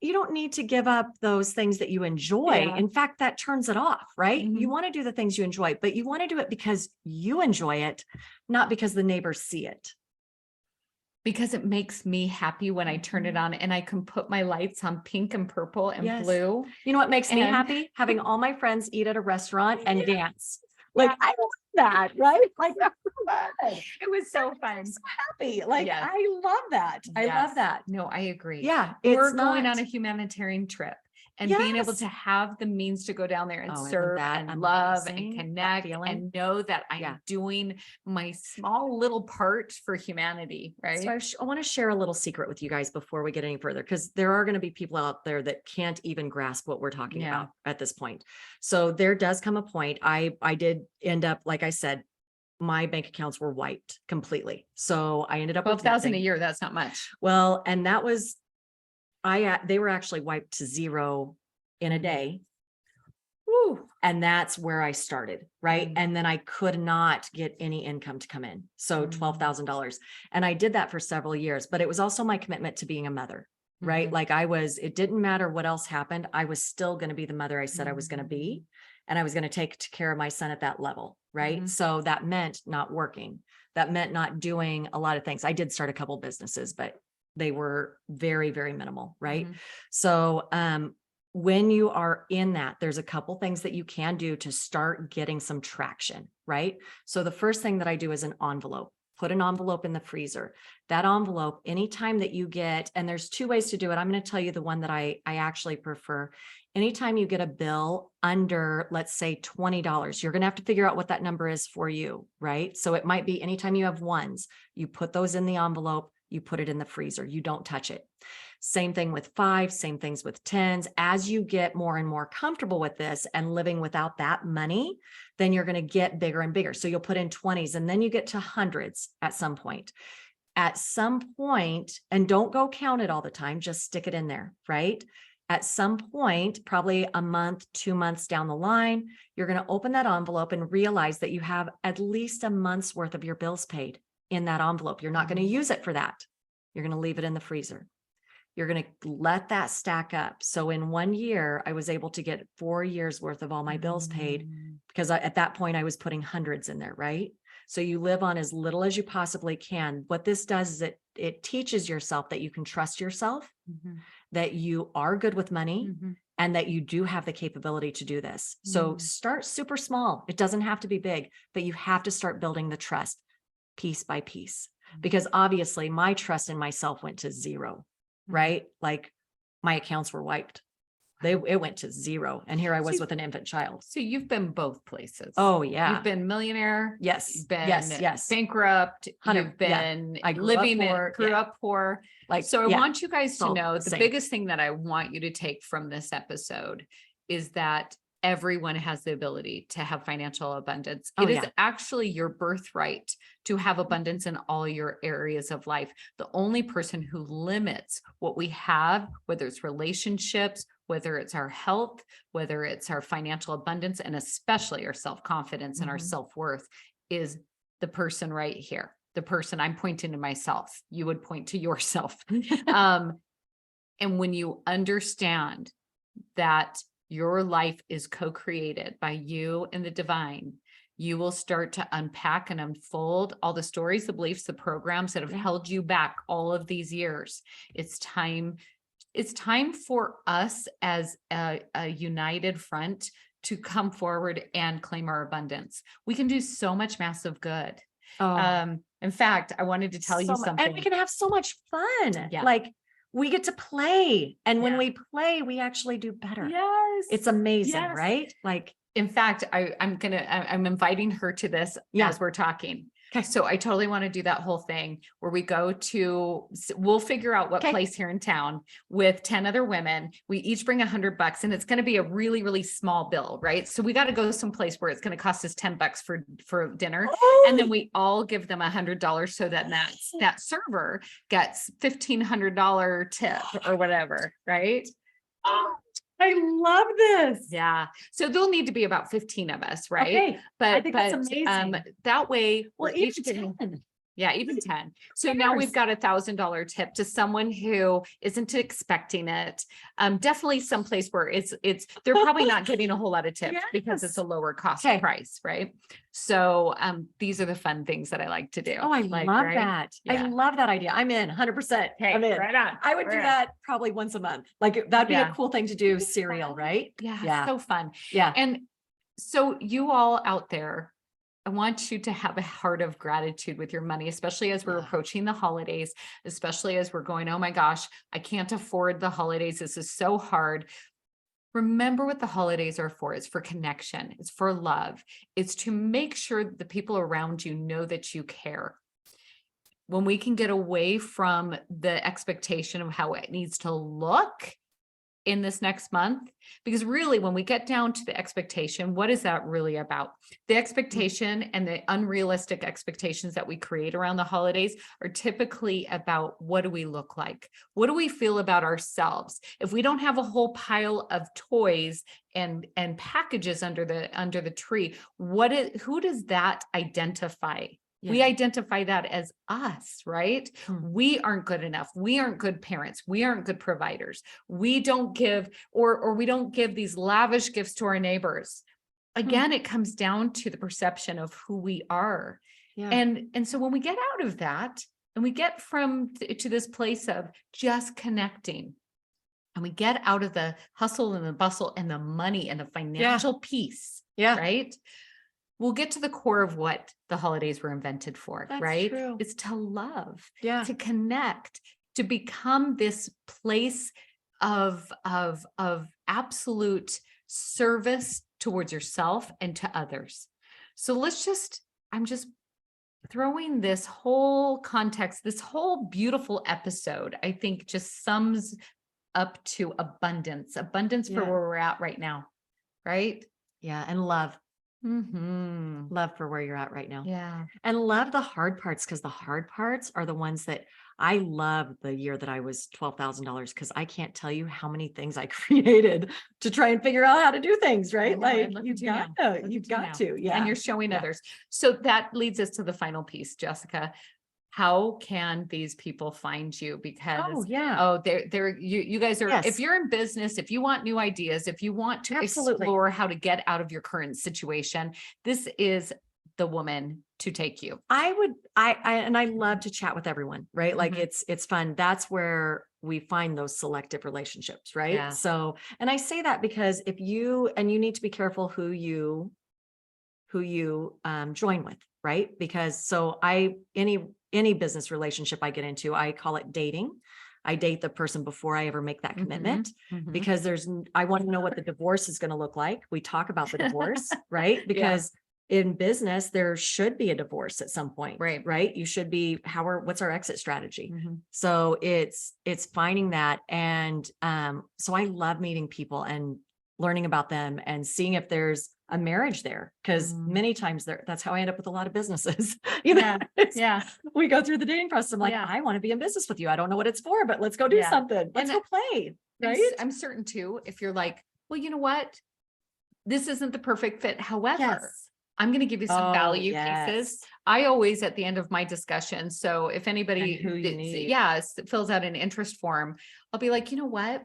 Speaker 2: You don't need to give up those things that you enjoy.
Speaker 1: Yeah.
Speaker 2: In fact, that turns it off, right? You
Speaker 1: Mhm.
Speaker 2: want to do the things you enjoy, but you want to do it because you enjoy it, not because the neighbors see it.
Speaker 1: Because it makes me happy when I turn it on and I can put my lights on pink and purple and
Speaker 2: Yes.
Speaker 1: blue.
Speaker 2: You know what makes me
Speaker 1: And-
Speaker 2: happy? Having all my friends eat at a restaurant and dance. Like, I love that, right? Like,
Speaker 1: It was so fun.
Speaker 2: so happy. Like,
Speaker 1: Yes.
Speaker 2: I love that. I love
Speaker 1: Yes.
Speaker 2: that.
Speaker 1: No, I agree.
Speaker 2: Yeah.
Speaker 1: We're
Speaker 2: it's
Speaker 1: going
Speaker 2: not-
Speaker 1: on a humanitarian trip and being able
Speaker 2: Yes.
Speaker 1: to have the means to go down there and
Speaker 2: Oh, isn't
Speaker 1: serve
Speaker 2: that
Speaker 1: and love
Speaker 2: amazing,
Speaker 1: and
Speaker 2: that
Speaker 1: connect
Speaker 2: feeling?
Speaker 1: and know that I'm
Speaker 2: Yeah.
Speaker 1: doing my small little part for humanity, right?
Speaker 2: So I want to share a little secret with you guys before we get any further, because there are going to be people out there that can't even grasp what we're talking
Speaker 1: Yeah.
Speaker 2: about at this point. So there does come a point. I did end up, like I said, my bank accounts were wiped completely. So I ended up with
Speaker 1: 12,000 a
Speaker 2: nothing.
Speaker 1: year. That's not much.
Speaker 2: Well, and that was, they were actually wiped to zero in a day. Woo. And that's where I started. Right.
Speaker 1: Mm.
Speaker 2: And then I could not get any income to come in. So $12,000. And I did that for several years, but it was also my commitment to being a mother. Right.
Speaker 1: Mhm.
Speaker 2: Like it didn't matter what else happened. I was still going to be the mother I said I was going to be. And I was going to take care of my son at that level. Right.
Speaker 1: Mhm.
Speaker 2: So that meant not working. That meant not doing a lot of things. I did start a couple businesses, but they were very, very minimal. Right.
Speaker 1: Mhm.
Speaker 2: So, when you are in that, there's a couple things that you can do to start getting some traction, right? So the first thing that I do is an envelope. Put an envelope in the freezer. That envelope, anytime that you get, and there's two ways to do it. I'm going to tell you the one that I actually prefer. Anytime you get a bill under, let's say $20, you're going to have to figure out what that number is for you, right? So it might be anytime you have ones, you put those in the envelope, you put it in the freezer, you don't touch it. Same thing with 5, same things with 10s. As you get more and more comfortable with this and living without that money, then you're going to get bigger and bigger. So you'll put in 20s and then you get to hundreds at some point. At some point, and don't go count it all the time, just stick it in there, right? At some point, probably a month, 2 months down the line, you're going to open that envelope and realize that you have at least a month's worth of your bills paid in that envelope. You're not going to use it for that. You're going to leave it in the freezer. You're going to let that stack up. So in 1 year, I was able to get 4 years worth of all my bills paid because at that point I was putting hundreds in there, right? So you live on as little as you possibly can. What this does is it teaches yourself that you can trust yourself, that you are good with money, and that you do have the capability to do this. So start super small. It doesn't have to be big, but you have to start building the trust piece by piece, because obviously my trust in myself went to zero. Right? Like my accounts were wiped. it went to zero. And here I was
Speaker 1: So-
Speaker 2: with an infant child.
Speaker 1: So you've been both places.
Speaker 2: Oh yeah.
Speaker 1: You've been millionaire.
Speaker 2: Yes.
Speaker 1: You've been
Speaker 2: Yes.
Speaker 1: bankrupt.
Speaker 2: 100
Speaker 1: You've been
Speaker 2: I grew up
Speaker 1: living
Speaker 2: poor,
Speaker 1: grew
Speaker 2: yeah.
Speaker 1: up poor.
Speaker 2: Like,
Speaker 1: So I
Speaker 2: yeah.
Speaker 1: want you guys to
Speaker 2: all
Speaker 1: know
Speaker 2: the
Speaker 1: the
Speaker 2: same.
Speaker 1: biggest thing that I want you to take from this episode is that everyone has the ability to have financial abundance.
Speaker 2: Oh,
Speaker 1: It is
Speaker 2: yeah.
Speaker 1: actually your birthright to have abundance in all your areas of life. The only person who limits what we have, whether it's relationships, whether it's our health, whether it's our financial abundance, and especially our self-confidence and our
Speaker 2: Mhm.
Speaker 1: self-worth, is the person right here. The person I'm pointing to myself. You would point to yourself. And when you understand that your life is co-created by you and the divine, you will start to unpack and unfold all the stories, the beliefs, the programs that have
Speaker 2: Yeah.
Speaker 1: held you back all of these years. It's time for us as a united front to come forward and claim our abundance. We can do so much massive good.
Speaker 2: Oh,
Speaker 1: In fact, I wanted to tell you
Speaker 2: so mu-
Speaker 1: something.
Speaker 2: And we can have so much fun.
Speaker 1: Yeah.
Speaker 2: Like we get to play. And when
Speaker 1: Yeah.
Speaker 2: we play, we actually do better.
Speaker 1: Yes.
Speaker 2: It's amazing,
Speaker 1: Yes.
Speaker 2: right? Like,
Speaker 1: In fact, I'm inviting her to this
Speaker 2: Yeah.
Speaker 1: as we're talking.
Speaker 2: Okay.
Speaker 1: So I totally want to do that whole thing where we'll figure out what
Speaker 2: Okay.
Speaker 1: place here in town with 10 other women. We each bring $100 and it's going to be a really, really small bill, right? So we got to go someplace where it's going to cost us $10 for dinner. And then we all give them $100 so that that server gets $1,500 tip or whatever, right?
Speaker 2: I love this.
Speaker 1: Yeah. So there'll need to be about 15 of us, right?
Speaker 2: Okay.
Speaker 1: But
Speaker 2: I think that's amazing.
Speaker 1: That way,
Speaker 2: Well,
Speaker 1: we're each
Speaker 2: even
Speaker 1: getting-
Speaker 2: 10.
Speaker 1: yeah, even 10. So now we've
Speaker 2: Yes.
Speaker 1: got $1,000 tip to someone who isn't expecting it. Definitely someplace where they're probably not getting a whole lot of tips because it's a lower cost
Speaker 2: Okay.
Speaker 1: price, right? So these are the fun things that I like to do.
Speaker 2: Oh, I
Speaker 1: Like,
Speaker 2: love
Speaker 1: right?
Speaker 2: that. I
Speaker 1: Yeah.
Speaker 2: love that idea. I'm in 100%.
Speaker 1: Okay,
Speaker 2: I'm in.
Speaker 1: right on.
Speaker 2: I would do
Speaker 1: Right on.
Speaker 2: that probably once a month. Like that'd be
Speaker 1: Yeah.
Speaker 2: a cool thing to do. Cereal, right?
Speaker 1: Yeah,
Speaker 2: Yeah.
Speaker 1: so fun.
Speaker 2: Yeah.
Speaker 1: And so you all out there, I want you to have a heart of gratitude with your money, especially as we're
Speaker 2: Yeah.
Speaker 1: approaching the holidays, especially as we're going, oh my gosh, I can't afford the holidays. This is so hard. Remember what the holidays are for. It's for connection. It's for love. It's to make sure that the people around you know that you care. When we can get away from the expectation of how it needs to look in this next month, because really when we get down to the expectation, what is that really about? The expectation and the unrealistic expectations that we create around the holidays are typically about what do we look like? What do we feel about ourselves? If we don't have a whole pile of toys and packages under the tree, who does that identify? We
Speaker 2: Yeah.
Speaker 1: identify that as us, right? We aren't good enough. We aren't good parents. We aren't good providers. We don't give, or we don't give these lavish gifts to our neighbors. Again, it comes down to the perception of who we are.
Speaker 2: Yeah.
Speaker 1: And so when we get out of that and we get to this place of just connecting, and we get out of the hustle and the bustle and the money and the financial piece,
Speaker 2: Yeah.
Speaker 1: right? We'll get to the core of what the holidays were invented for,
Speaker 2: That's
Speaker 1: right?
Speaker 2: true.
Speaker 1: It's to love,
Speaker 2: Yeah.
Speaker 1: to connect, to become this place of absolute service towards yourself and to others. So I'm just throwing this whole context, this whole beautiful episode, I think just sums up to abundance for
Speaker 2: Yeah.
Speaker 1: where we're at right now, right?
Speaker 2: Yeah. And love.
Speaker 1: Mm-hmm.
Speaker 2: Love for where you're at right now.
Speaker 1: Yeah.
Speaker 2: And love the hard parts, because the hard parts are the ones that I love. The year that I was $12,000, because I can't tell you how many things I created to try and figure out how to do things, right?
Speaker 1: know, and
Speaker 2: Like
Speaker 1: look
Speaker 2: you've
Speaker 1: at you now.
Speaker 2: got
Speaker 1: Look
Speaker 2: to, you've
Speaker 1: at you
Speaker 2: got
Speaker 1: now.
Speaker 2: to. Yeah.
Speaker 1: And you're showing
Speaker 2: Yeah.
Speaker 1: others. So that leads us to the final piece, Jessica. How can these people find you? Because
Speaker 2: yeah.
Speaker 1: you guys are,
Speaker 2: Yes.
Speaker 1: if you're in business, if you want new ideas, if you want to
Speaker 2: Absolutely.
Speaker 1: explore how to get out of your current situation, this is the woman to take you.
Speaker 2: I love to chat with everyone, right? Like
Speaker 1: Mhm.
Speaker 2: it's fun. That's where we find those selective relationships, right?
Speaker 1: Yeah.
Speaker 2: So, and I say that because you need to be careful who you join with, right? Because any business relationship I get into, I call it dating. I date the person before I ever make that commitment, because I want to know what the divorce is going to look like. We talk about the divorce, right? Because in business, there should be a divorce at some point, right? You should be, what's our exit strategy? So it's finding that. And so I love meeting people and learning about them and seeing if there's a marriage there. Cause many times that's how I end up with a lot of businesses. We go through the dating process. I'm like, I want to be in business with you. I don't know what it's for, but let's go do something. Let's go play. Right.
Speaker 1: I'm certain too, if you're like, well, you know what? This isn't the perfect fit. However, I'm going to give you some value pieces. I always, at the end of my discussion, so if anybody fills out an interest form, I'll be like, you know what?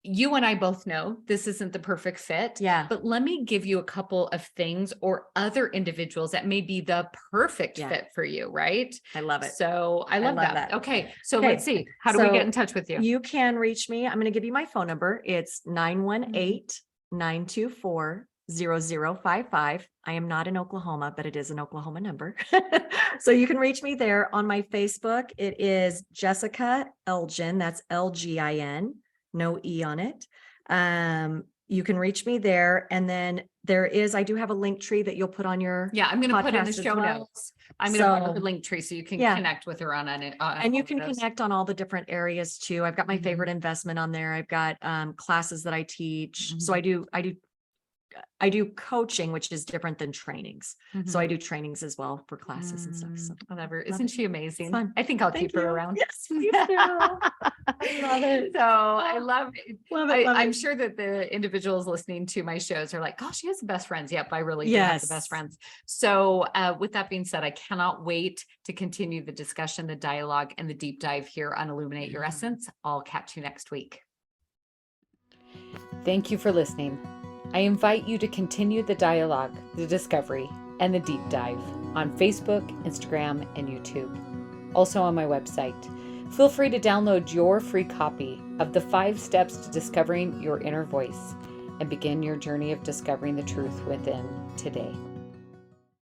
Speaker 1: You and I both know this isn't the perfect fit. But let me give you a couple of things or other individuals that may be the perfect fit for you. Right.
Speaker 2: I love it.
Speaker 1: So I love that. Okay. So let's see. How do we get in touch with you?
Speaker 2: You can reach me. I'm going to give you my phone number. It's 918-924-0055. I am not in Oklahoma, but it is an Oklahoma number. So you can reach me there. On my Facebook, it is Jessica Elgin. That's L-G-I-N, no E on it. You can reach me there. And then I do have a link tree that you'll put on your
Speaker 1: I'm going to put in the show notes. I'm going to put her link tree so you can connect with her on it.
Speaker 2: And you can connect on all the different areas too. I've got my favorite investment on there. I've got classes that I teach. So I do coaching, which is different than trainings. So I do trainings as well for classes and stuff. So
Speaker 1: whatever. Isn't she amazing?
Speaker 2: Fun.
Speaker 1: I think I'll keep her around.
Speaker 2: Yes, me too. I love it.
Speaker 1: So I love it. I'm sure that the individuals listening to my shows are like, oh, she has the best friends. Yep, I really do have the best friends. So with that being said, I cannot wait to continue the discussion, the dialogue, and the deep dive here on Illuminate Your Essence. I'll catch you next week. Thank you for listening. I invite you to continue the dialogue, the discovery, and the deep dive on Facebook, Instagram, and YouTube. Also on my website. Feel free to download your free copy of the 5 steps to discovering your inner voice and begin your journey of discovering the truth within today.